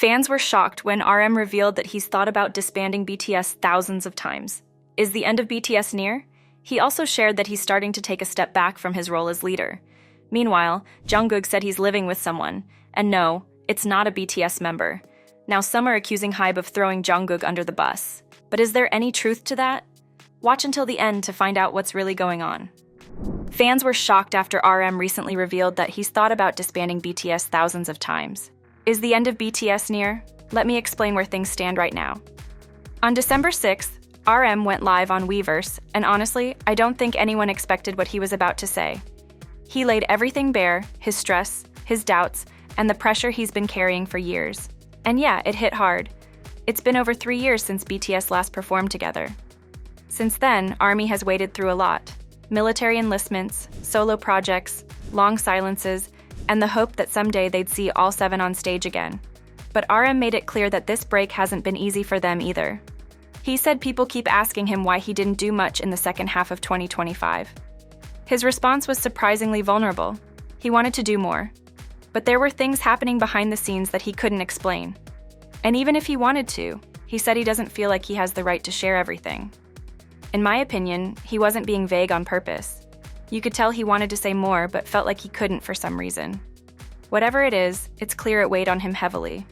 Fans were shocked when RM revealed that he's thought about disbanding BTS thousands of times. Is the end of BTS near? He also shared that he's starting to take a step back from his role as leader. Meanwhile, Jungkook said he's living with someone, and no, it's not a BTS member. Now some are accusing HYBE of throwing Jungkook under the bus. But is there any truth to that? Watch until the end to find out what's really going on. Fans were shocked after RM recently revealed that he's thought about disbanding BTS thousands of times. Is the end of BTS near? Let me explain where things stand right now. On December 6th, RM went live on Weverse, and honestly, I don't think anyone expected what he was about to say. He laid everything bare, his stress, his doubts, and the pressure he's been carrying for years. And yeah, it hit hard. It's been over 3 years since BTS last performed together. Since then, ARMY has waded through a lot. Military enlistments, solo projects, long silences, and the hope that someday they'd see all 7 on stage again. But RM made it clear that this break hasn't been easy for them either. He said people keep asking him why he didn't do much in the second half of 2025. His response was surprisingly vulnerable. He wanted to do more. But there were things happening behind the scenes that he couldn't explain. And even if he wanted to, he said he doesn't feel like he has the right to share everything. In my opinion, he wasn't being vague on purpose. You could tell he wanted to say more, but felt like he couldn't for some reason. Whatever it is, it's clear it weighed on him heavily.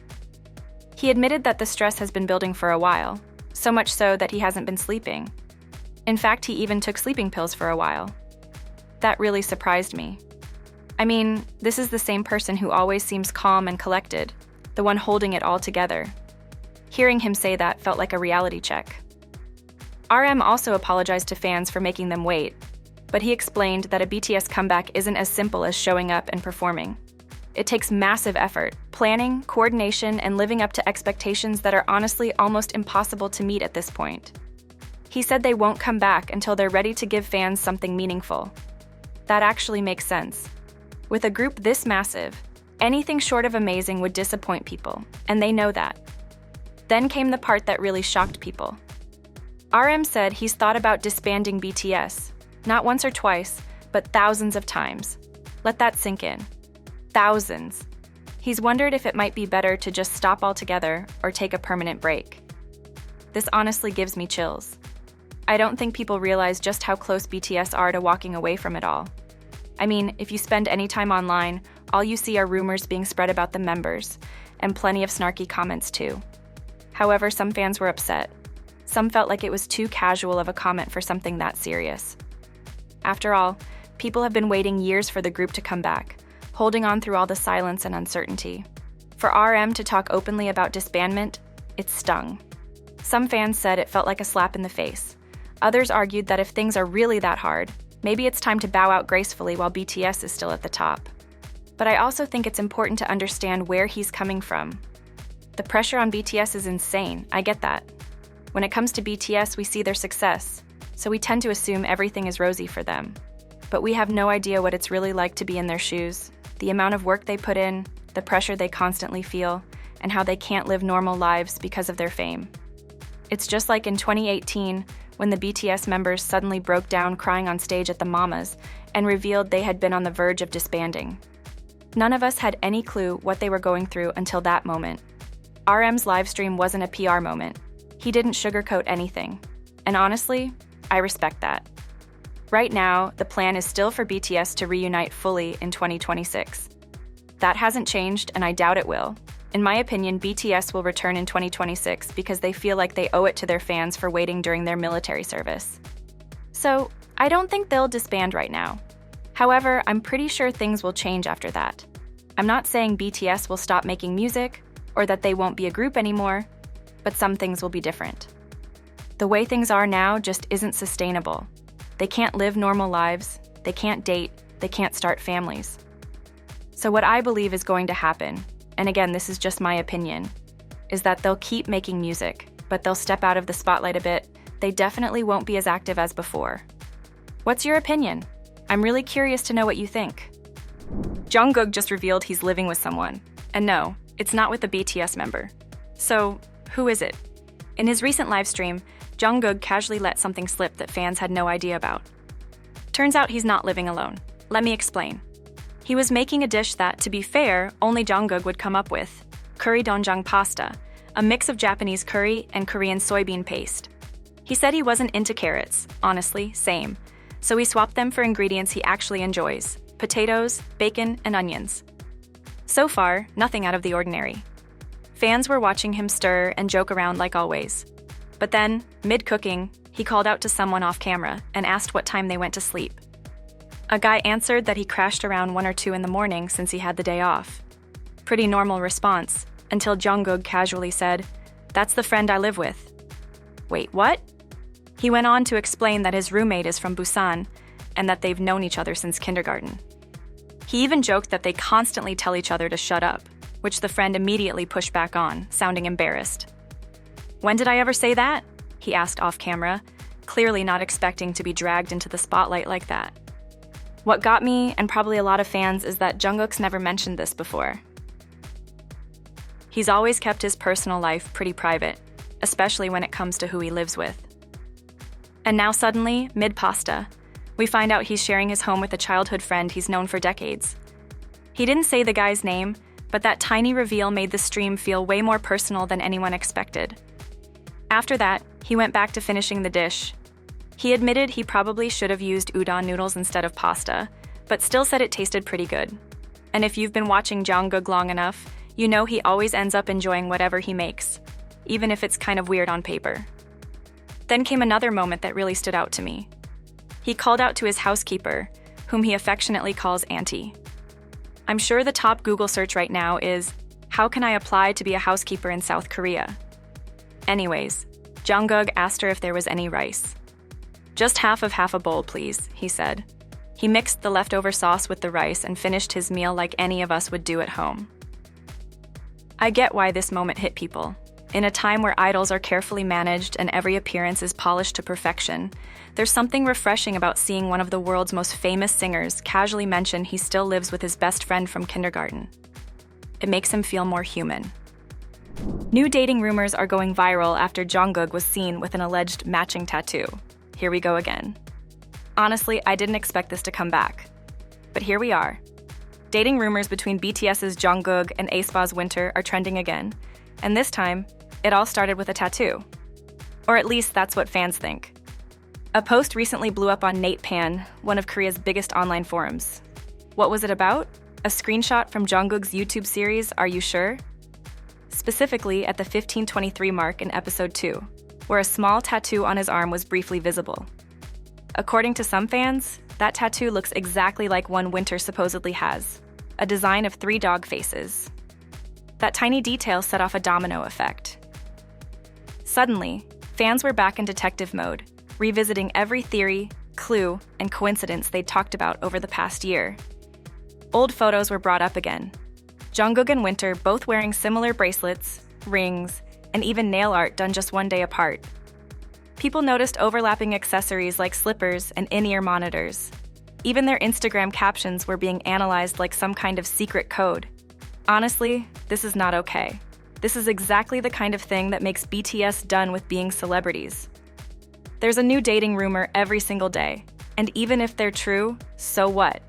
He admitted that the stress has been building for a while, so much so that he hasn't been sleeping. In fact, he even took sleeping pills for a while. That really surprised me. I mean, this is the same person who always seems calm and collected, the one holding it all together. Hearing him say that felt like a reality check. RM also apologized to fans for making them wait, but he explained that a BTS comeback isn't as simple as showing up and performing. It takes massive effort, planning, coordination, and living up to expectations that are honestly almost impossible to meet at this point. He said they won't come back until they're ready to give fans something meaningful. That actually makes sense. With a group this massive, anything short of amazing would disappoint people, and they know that. Then came the part that really shocked people. RM said he's thought about disbanding BTS, not once or twice, but thousands of times. Let that sink in. Thousands. He's wondered if it might be better to just stop altogether or take a permanent break. This honestly gives me chills. I don't think people realize just how close BTS are to walking away from it all. I mean, if you spend any time online, all you see are rumors being spread about the members, and plenty of snarky comments too. However, some fans were upset. Some felt like it was too casual of a comment for something that serious. After all, people have been waiting years for the group to come back, holding on through all the silence and uncertainty. For RM to talk openly about disbandment, it stung. Some fans said it felt like a slap in the face. Others argued that if things are really that hard, maybe it's time to bow out gracefully while BTS is still at the top. But I also think it's important to understand where he's coming from. The pressure on BTS is insane, I get that. When it comes to BTS, we see their success, so we tend to assume everything is rosy for them. But we have no idea what it's really like to be in their shoes, the amount of work they put in, the pressure they constantly feel, and how they can't live normal lives because of their fame. It's just like in 2018, when the BTS members suddenly broke down crying on stage at the Mamas and revealed they had been on the verge of disbanding. None of us had any clue what they were going through until that moment. RM's livestream wasn't a PR moment. He didn't sugarcoat anything. And honestly, I respect that. Right now, the plan is still for BTS to reunite fully in 2026. That hasn't changed, and I doubt it will. In my opinion, BTS will return in 2026 because they feel like they owe it to their fans for waiting during their military service. So, I don't think they'll disband right now. However, I'm pretty sure things will change after that. I'm not saying BTS will stop making music, or that they won't be a group anymore, but some things will be different. The way things are now just isn't sustainable. They can't live normal lives, they can't date, they can't start families. So what I believe is going to happen, and again, this is just my opinion, is that they'll keep making music, but they'll step out of the spotlight a bit. They definitely won't be as active as before. What's your opinion? I'm really curious to know what you think. Jungkook just revealed he's living with someone. And no, it's not with a BTS member. So, who is it? In his recent livestream, Jungkook casually let something slip that fans had no idea about. Turns out he's not living alone. Let me explain. He was making a dish that, to be fair, only Jungkook would come up with. curry doenjang pasta, a mix of Japanese curry and Korean soybean paste. He said he wasn't into carrots, honestly, same, so he swapped them for ingredients he actually enjoys: potatoes, bacon, and onions. So far, nothing out of the ordinary. Fans were watching him stir and joke around like always. But then, mid-cooking, he called out to someone off camera and asked what time they went to sleep. A guy answered that he crashed around 1 or 2 in the morning since he had the day off. Pretty normal response, until Jungkook casually said, "That's the friend I live with." Wait, what? He went on to explain that his roommate is from Busan and that they've known each other since kindergarten. He even joked that they constantly tell each other to shut up, which the friend immediately pushed back on, sounding embarrassed. "When did I ever say that?" he asked off camera, clearly not expecting to be dragged into the spotlight like that. What got me, and probably a lot of fans, is that Jungkook's never mentioned this before. He's always kept his personal life pretty private, especially when it comes to who he lives with. And now suddenly, mid-pasta, we find out he's sharing his home with a childhood friend he's known for decades. He didn't say the guy's name, but that tiny reveal made the stream feel way more personal than anyone expected. After that, he went back to finishing the dish. He admitted he probably should have used udon noodles instead of pasta, but still said it tasted pretty good. And if you've been watching Jungkook long enough, you know he always ends up enjoying whatever he makes, even if it's kind of weird on paper. Then came another moment that really stood out to me. He called out to his housekeeper, whom he affectionately calls Auntie. I'm sure the top Google search right now is, "How can I apply to be a housekeeper in South Korea?" Anyways, Jungkook asked her if there was any rice. "Just half a bowl, please," he said. He mixed the leftover sauce with the rice and finished his meal like any of us would do at home. I get why this moment hit people. In a time where idols are carefully managed and every appearance is polished to perfection, there's something refreshing about seeing one of the world's most famous singers casually mention he still lives with his best friend from kindergarten. It makes him feel more human. New dating rumors are going viral after Jungkook was seen with an alleged matching tattoo. Here we go again. Honestly, I didn't expect this to come back. But here we are. Dating rumors between BTS's Jungkook and aespa's Winter are trending again, and this time, it all started with a tattoo. Or at least that's what fans think. A post recently blew up on NatePan, one of Korea's biggest online forums. What was it about? A screenshot from Jungkook's YouTube series, Are You Sure? Specifically at the 15:23 mark in episode 2, where a small tattoo on his arm was briefly visible. According to some fans, that tattoo looks exactly like one Winter supposedly has, a design of 3 dog faces. That tiny detail set off a domino effect. Suddenly, fans were back in detective mode, revisiting every theory, clue, and coincidence they'd talked about over the past year. Old photos were brought up again. Jungkook and Winter both wearing similar bracelets, rings, and even nail art done just one day apart. People noticed overlapping accessories like slippers and in-ear monitors. Even their Instagram captions were being analyzed like some kind of secret code. Honestly, this is not okay. This is exactly the kind of thing that makes BTS done with being celebrities. There's a new dating rumor every single day, and even if they're true, so what?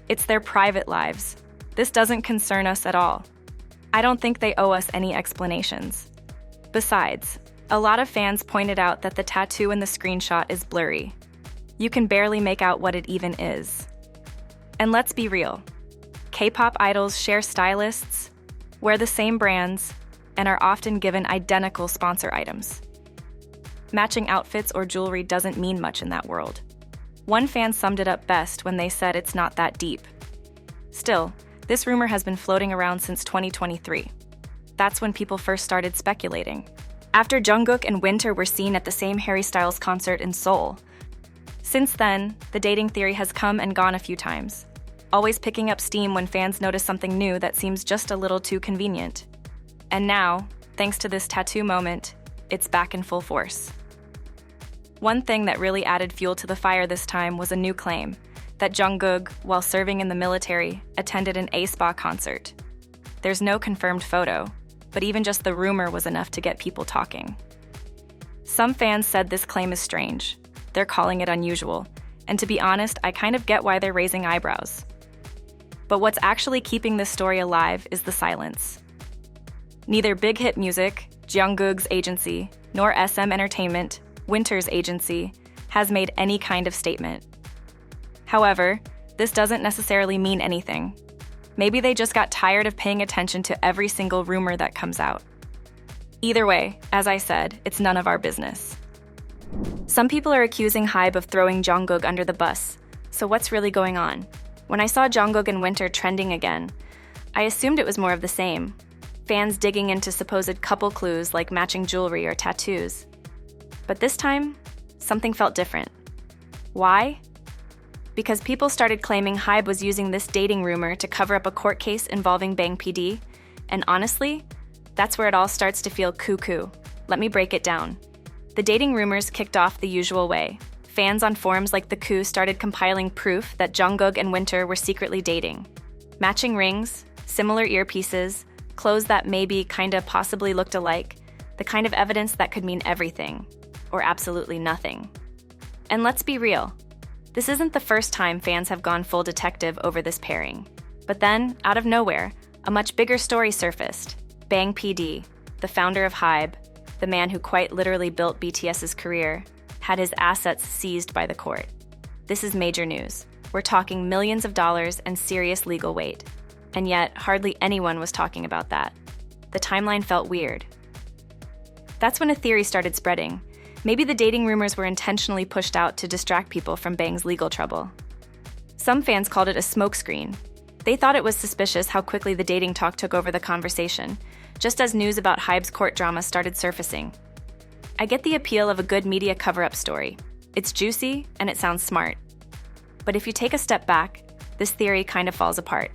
It's their private lives. This doesn't concern us at all. I don't think they owe us any explanations. Besides, a lot of fans pointed out that the tattoo in the screenshot is blurry. You can barely make out what it even is. And let's be real. K-pop idols share stylists, wear the same brands, and are often given identical sponsor items. Matching outfits or jewelry doesn't mean much in that world. One fan summed it up best when they said it's not that deep. Still, this rumor has been floating around since 2023. That's when people first started speculating. After Jungkook and Winter were seen at the same Harry Styles concert in Seoul. Since then, the dating theory has come and gone a few times, always picking up steam when fans notice something new that seems just a little too convenient. And now, thanks to this tattoo moment, it's back in full force. One thing that really added fuel to the fire this time was a new claim that Jungkook, while serving in the military, attended an aespa concert. There's no confirmed photo, but even just the rumor was enough to get people talking. Some fans said this claim is strange. They're calling it unusual, and to be honest, I kind of get why they're raising eyebrows. But what's actually keeping this story alive is the silence. Neither Big Hit Music, Jungkook's agency, nor SM Entertainment, Winter's agency, has made any kind of statement. However, this doesn't necessarily mean anything. Maybe they just got tired of paying attention to every single rumor that comes out. Either way, as I said, it's none of our business. Some people are accusing HYBE of throwing Jungkook under the bus. So what's really going on? When I saw Jungkook and Winter trending again, I assumed it was more of the same. Fans digging into supposed couple clues like matching jewelry or tattoos. But this time, something felt different. Why? Because people started claiming HYBE was using this dating rumor to cover up a court case involving Bang PD, and honestly, that's where it all starts to feel cuckoo. Let me break it down. The dating rumors kicked off the usual way. Fans on forums like The Coup started compiling proof that Jungkook and Winter were secretly dating. Matching rings, similar earpieces, clothes that maybe kinda possibly looked alike, the kind of evidence that could mean everything, or absolutely nothing. And let's be real, this isn't the first time fans have gone full detective over this pairing. But then, out of nowhere, a much bigger story surfaced. Bang PD, the founder of HYBE, the man who quite literally built BTS's career, had his assets seized by the court. This is major news. We're talking millions of dollars and serious legal weight. And yet, hardly anyone was talking about that. The timeline felt weird. That's when a theory started spreading. Maybe the dating rumors were intentionally pushed out to distract people from Bang's legal trouble. Some fans called it a smokescreen. They thought it was suspicious how quickly the dating talk took over the conversation, just as news about HYBE's court drama started surfacing. I get the appeal of a good media cover-up story. It's juicy and it sounds smart. But if you take a step back, this theory kind of falls apart.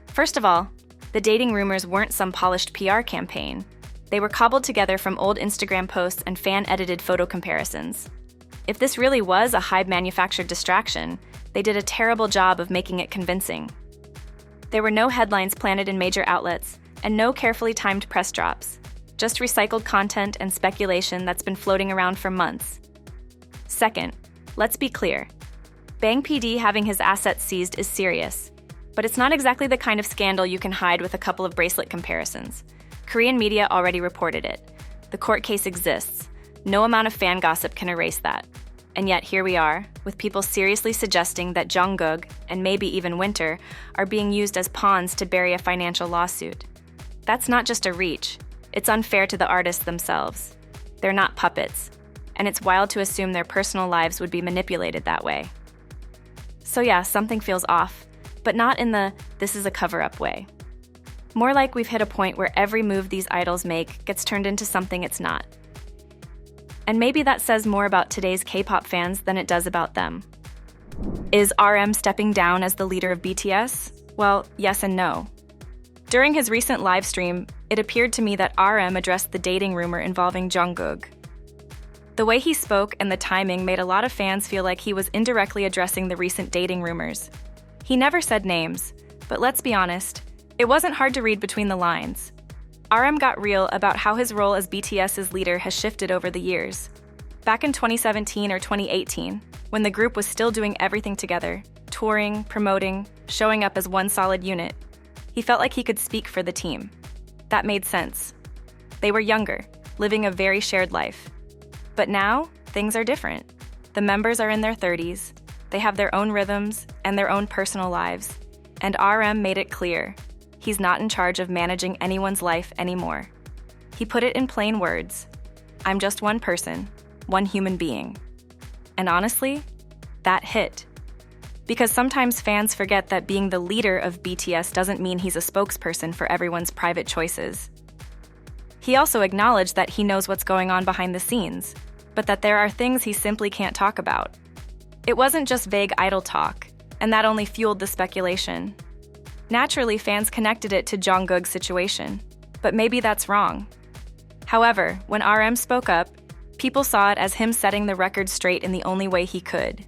First of all, the dating rumors weren't some polished PR campaign. They were cobbled together from old Instagram posts and fan-edited photo comparisons. If this really was a HYBE-manufactured distraction, they did a terrible job of making it convincing. There were no headlines planted in major outlets, and no carefully timed press drops. Just recycled content and speculation that's been floating around for months. Second, let's be clear. Bang PD having his assets seized is serious, but it's not exactly the kind of scandal you can hide with a couple of bracelet comparisons. Korean media already reported it. The court case exists. No amount of fan gossip can erase that. And yet here we are, with people seriously suggesting that Jungkook, and maybe even Winter, are being used as pawns to bury a financial lawsuit. That's not just a reach. It's unfair to the artists themselves. They're not puppets, and it's wild to assume their personal lives would be manipulated that way. So yeah, something feels off, but not in the "this is a cover-up" way. More like we've hit a point where every move these idols make gets turned into something it's not. And maybe that says more about today's K-pop fans than it does about them. Is RM stepping down as the leader of BTS? Well, yes and no. During his recent live stream, it appeared to me that RM addressed the dating rumor involving Jungkook. The way he spoke and the timing made a lot of fans feel like he was indirectly addressing the recent dating rumors. He never said names, but let's be honest, it wasn't hard to read between the lines. RM got real about how his role as BTS's leader has shifted over the years. Back in 2017 or 2018, when the group was still doing everything together, touring, promoting, showing up as one solid unit, he felt like he could speak for the team. That made sense. They were younger, living a very shared life. But now, things are different. The members are in their 30s, they have their own rhythms and their own personal lives, and RM made it clear. He's not in charge of managing anyone's life anymore. He put it in plain words. I'm just one person, one human being. And honestly, that hit. Because sometimes fans forget that being the leader of BTS doesn't mean he's a spokesperson for everyone's private choices. He also acknowledged that he knows what's going on behind the scenes, but that there are things he simply can't talk about. It wasn't just vague idol talk, and that only fueled the speculation. Naturally, fans connected it to Jungkook's situation, but maybe that's wrong. However, when RM spoke up, people saw it as him setting the record straight in the only way he could.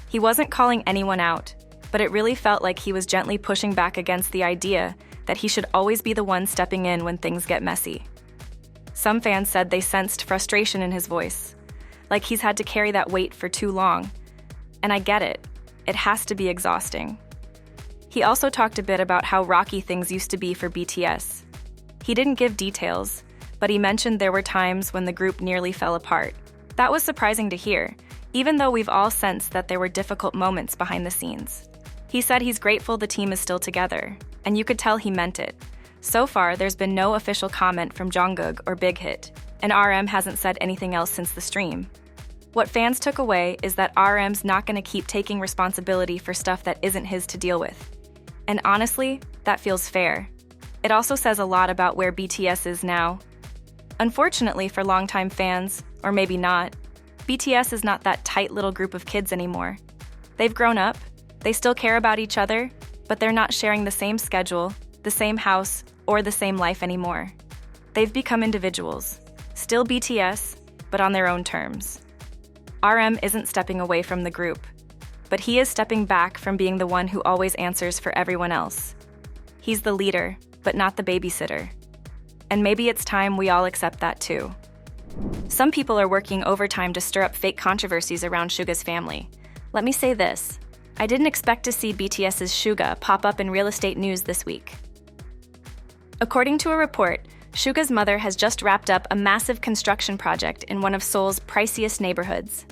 He wasn't calling anyone out, but it really felt like he was gently pushing back against the idea that he should always be the one stepping in when things get messy. Some fans said they sensed frustration in his voice, like he's had to carry that weight for too long. And I get it. It has to be exhausting. He also talked a bit about how rocky things used to be for BTS. He didn't give details, but he mentioned there were times when the group nearly fell apart. That was surprising to hear, even though we've all sensed that there were difficult moments behind the scenes. He said he's grateful the team is still together, and you could tell he meant it. So far, there's been no official comment from Jungkook or Big Hit, and RM hasn't said anything else since the stream. What fans took away is that RM's not going to keep taking responsibility for stuff that isn't his to deal with. And honestly, that feels fair. It also says a lot about where BTS is now. Unfortunately for longtime fans, or maybe not, BTS is not that tight little group of kids anymore. They've grown up, they still care about each other, but they're not sharing the same schedule, the same house, or the same life anymore. They've become individuals, still BTS, but on their own terms. RM isn't stepping away from the group, but he is stepping back from being the one who always answers for everyone else. He's the leader, but not the babysitter. And maybe it's time we all accept that too. Some people are working overtime to stir up fake controversies around Suga's family. Let me say this, I didn't expect to see BTS's Suga pop up in real estate news this week. According to a report, Suga's mother has just wrapped up a massive construction project in one of Seoul's priciest neighborhoods.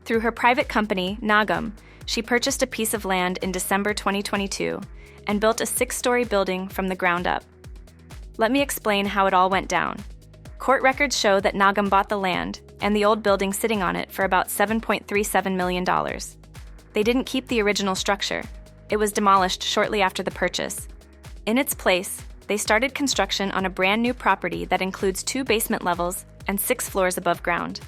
Through her private company, Nagum, she purchased a piece of land in December 2022 and built a 6-story building from the ground up. Let me explain how it all went down. Court records show that Nagum bought the land and the old building sitting on it for about $7.37 million. They didn't keep the original structure. It was demolished shortly after the purchase. In its place, they started construction on a brand new property that includes 2 basement levels and 6 floors above ground.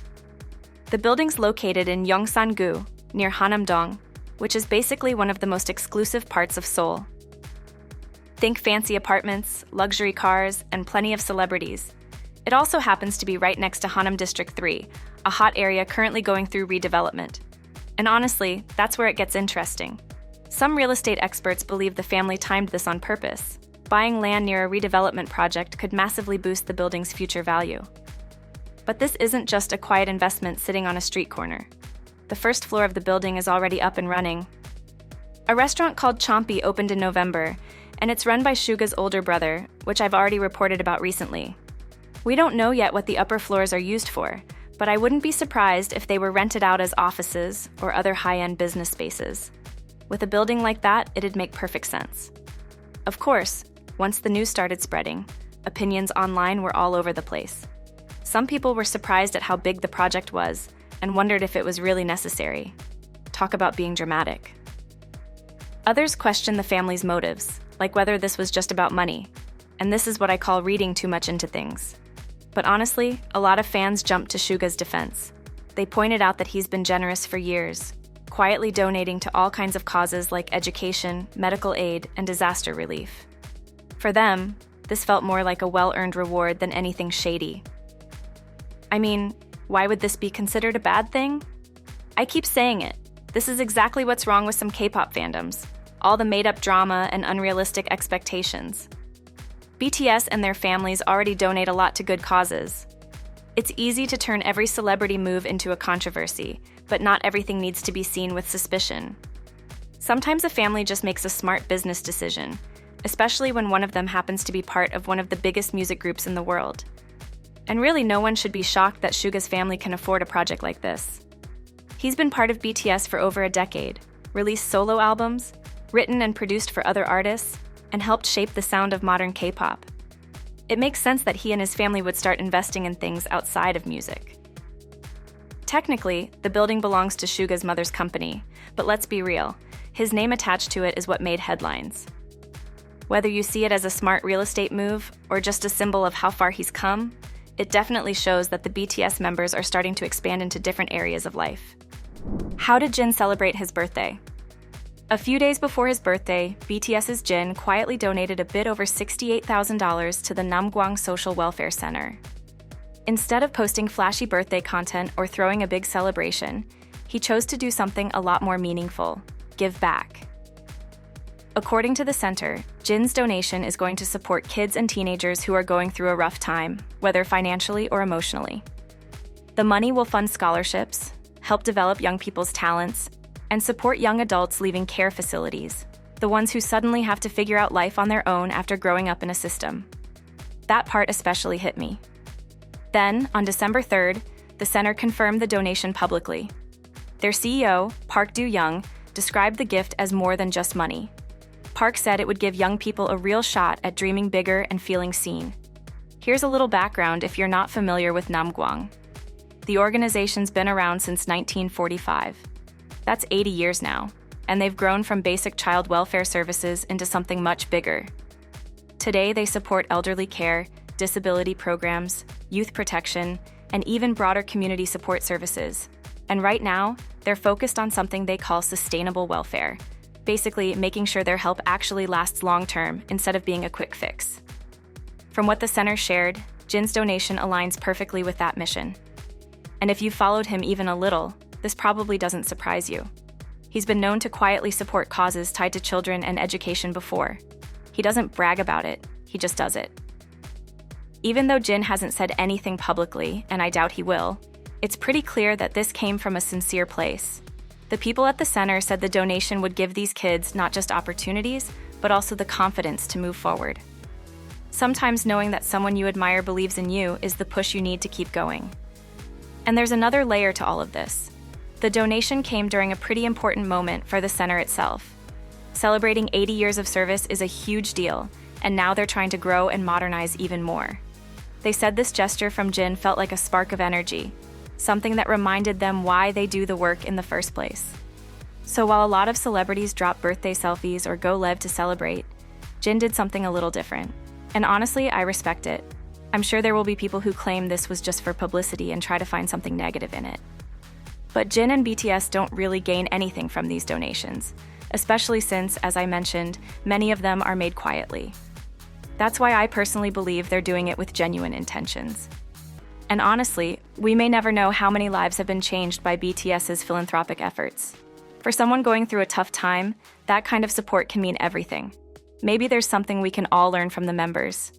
The building's located in Yongsan-gu, near Hanam-dong, which is basically one of the most exclusive parts of Seoul. Think fancy apartments, luxury cars, and plenty of celebrities. It also happens to be right next to Hanam District 3, a hot area currently going through redevelopment. And honestly, that's where it gets interesting. Some real estate experts believe the family timed this on purpose. Buying land near a redevelopment project could massively boost the building's future value. But this isn't just a quiet investment sitting on a street corner. The first floor of the building is already up and running. A restaurant called HYBE opened in November, and it's run by Suga's older brother, which I've already reported about recently. We don't know yet what the upper floors are used for, but I wouldn't be surprised if they were rented out as offices or other high-end business spaces. With a building like that, it'd make perfect sense. Of course, once the news started spreading, opinions online were all over the place. Some people were surprised at how big the project was and wondered if it was really necessary. Talk about being dramatic. Others questioned the family's motives, like whether this was just about money, and this is what I call reading too much into things. But honestly, a lot of fans jumped to Suga's defense. They pointed out that he's been generous for years, quietly donating to all kinds of causes like education, medical aid, and disaster relief. For them, this felt more like a well-earned reward than anything shady. I mean, why would this be considered a bad thing? I keep saying it. This is exactly what's wrong with some K-pop fandoms. All the made-up drama and unrealistic expectations. BTS and their families already donate a lot to good causes. It's easy to turn every celebrity move into a controversy, but not everything needs to be seen with suspicion. Sometimes a family just makes a smart business decision, especially when one of them happens to be part of one of the biggest music groups in the world. And really, no one should be shocked that Suga's family can afford a project like this. He's been part of BTS for over a decade, released solo albums, written and produced for other artists, and helped shape the sound of modern K-pop. It makes sense that he and his family would start investing in things outside of music. Technically, the building belongs to Suga's mother's company, but let's be real, his name attached to it is what made headlines. Whether you see it as a smart real estate move or just a symbol of how far he's come, it definitely shows that the BTS members are starting to expand into different areas of life. How did Jin celebrate his birthday? A few days before his birthday, BTS's Jin quietly donated a bit over $68,000 to the Namgwang Social Welfare Center. Instead of posting flashy birthday content or throwing a big celebration, he chose to do something a lot more meaningful: give back. According to the center, Jin's donation is going to support kids and teenagers who are going through a rough time, whether financially or emotionally. The money will fund scholarships, help develop young people's talents, and support young adults leaving care facilities, the ones who suddenly have to figure out life on their own after growing up in a system. That part especially hit me. Then, on December 3rd, the center confirmed the donation publicly. Their CEO, Park Do-young, described the gift as more than just money. Park said it would give young people a real shot at dreaming bigger and feeling seen. Here's a little background if you're not familiar with Namgwang. The organization's been around since 1945. That's 80 years now, and they've grown from basic child welfare services into something much bigger. Today, they support elderly care, disability programs, youth protection, and even broader community support services. And right now, they're focused on something they call sustainable welfare, basically making sure their help actually lasts long-term instead of being a quick fix. From what the center shared, Jin's donation aligns perfectly with that mission. And if you followed him even a little, this probably doesn't surprise you. He's been known to quietly support causes tied to children and education before. He doesn't brag about it, he just does it. Even though Jin hasn't said anything publicly, and I doubt he will, it's pretty clear that this came from a sincere place. The people at the center said the donation would give these kids not just opportunities, but also the confidence to move forward. Sometimes knowing that someone you admire believes in you is the push you need to keep going. And there's another layer to all of this. The donation came during a pretty important moment for the center itself. Celebrating 80 years of service is a huge deal, and now they're trying to grow and modernize even more. They said this gesture from Jin felt like a spark of energy, something that reminded them why they do the work in the first place. So while a lot of celebrities drop birthday selfies or go live to celebrate, Jin did something a little different. And honestly, I respect it. I'm sure there will be people who claim this was just for publicity and try to find something negative in it. But Jin and BTS don't really gain anything from these donations, especially since, as I mentioned, many of them are made quietly. That's why I personally believe they're doing it with genuine intentions. And honestly, we may never know how many lives have been changed by BTS's philanthropic efforts. For someone going through a tough time, that kind of support can mean everything. Maybe there's something we can all learn from the members.